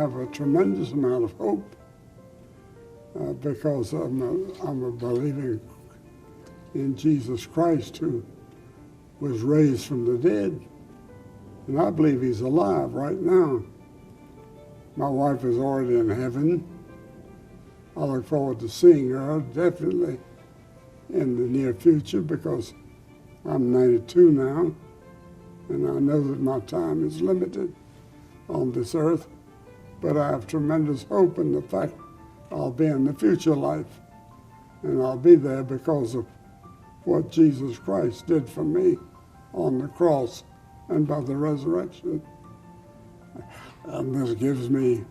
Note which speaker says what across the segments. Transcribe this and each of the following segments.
Speaker 1: have a tremendous amount of hope because I'm a believer in Jesus Christ who was raised from the dead. And I believe he's alive right now. My wife is already in heaven. I look forward to seeing her definitely in the near future because I'm 92 now, and I know that my time is limited on this earth, but I have tremendous hope in the fact I'll be in the future life, and I'll be there because of what Jesus Christ did for me on the cross and by the resurrection. And this gives me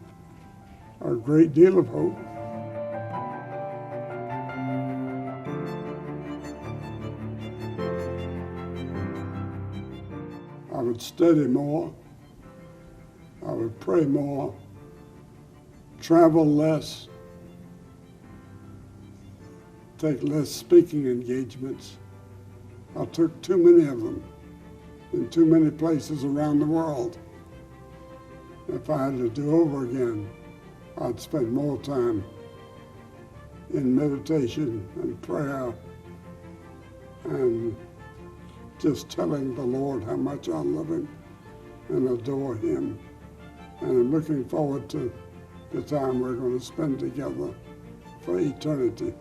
Speaker 1: a great deal of hope. I would study more, I would pray more, travel less, take less speaking engagements. I took too many of them in too many places around the world. If I had to do over again, I'd spend more time in meditation and prayer and just telling the Lord how much I love him and adore him. And I'm looking forward to the time we're going to spend together for eternity.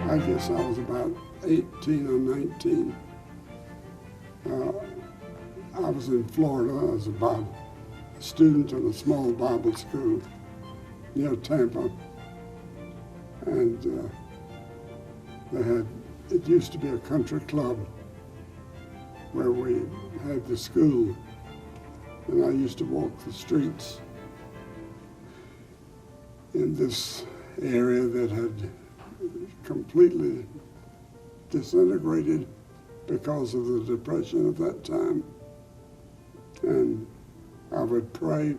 Speaker 1: I guess I was about 18 or 19. I was in Florida as a student in a small Bible school near Tampa. And it used to be a country club where we had the school, and I used to walk the streets in this area that had completely disintegrated because of the Depression of that time. And I would pray,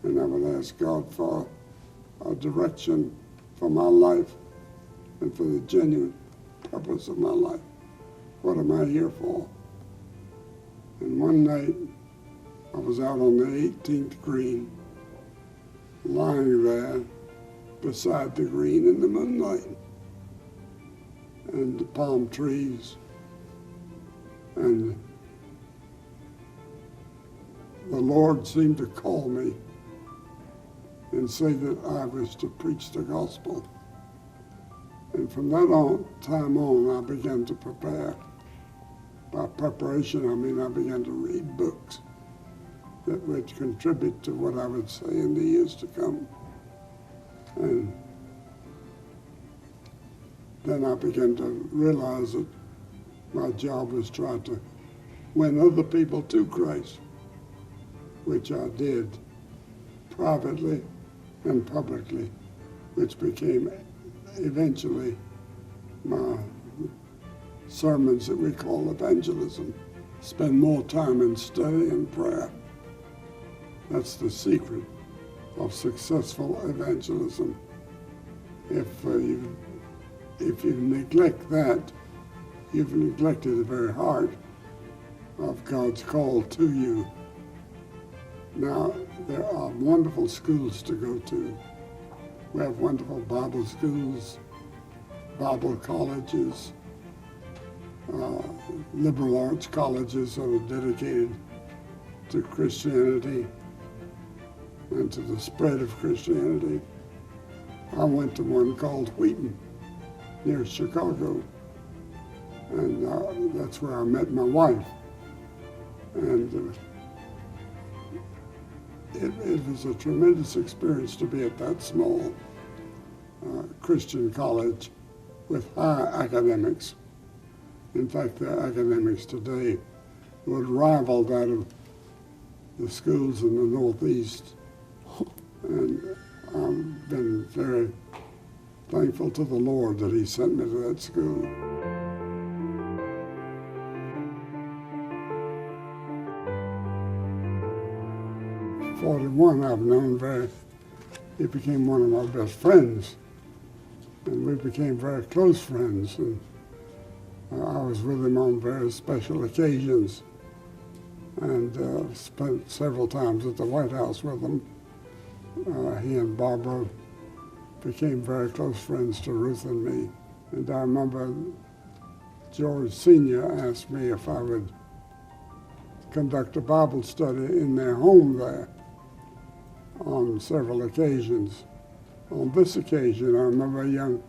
Speaker 1: and I would ask God for a direction for my life and for the genuine purpose of my life. What am I here for? And one night, I was out on the 18th green, lying there beside the green in the moonlight and the palm trees. And the Lord seemed to call me and say that I was to preach the gospel. And from that time on, I began to prepare. By preparation, I mean I began to read books that would contribute to what I would say in the years to come. And then I began to realize that my job was trying to win other people to Christ, which I did privately and publicly, which became eventually my sermons that we call evangelism. Spend more time in study and prayer. That's the secret of successful evangelism. If you neglect that, you've neglected the very heart of God's call to you. Now, there are wonderful schools to go to. We have wonderful Bible schools, Bible colleges, liberal arts colleges that are dedicated to Christianity and to the spread of Christianity. I went to one called Wheaton near Chicago, and that's where I met my wife. And it was a tremendous experience to be at that small Christian college with high academics. In fact, the academics today would rival that of the schools in the Northeast. And I've been very thankful to the Lord that he sent me to that school. '41, I've known he became one of my best friends, and we became very close friends. And I was with him on very special occasions and spent several times at the White House with him. He and Barbara became very close friends to Ruth and me. And I remember George Sr. asked me if I would conduct a Bible study in their home there on several occasions. On this occasion, I remember a young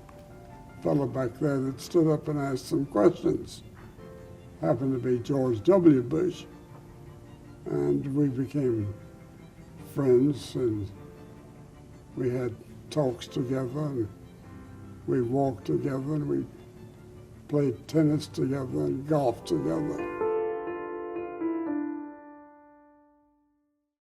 Speaker 1: fellow back there that stood up and asked some questions. Happened to be George W. Bush. And we became friends, and we had talks together, and we walked together, and we played tennis together and golfed together.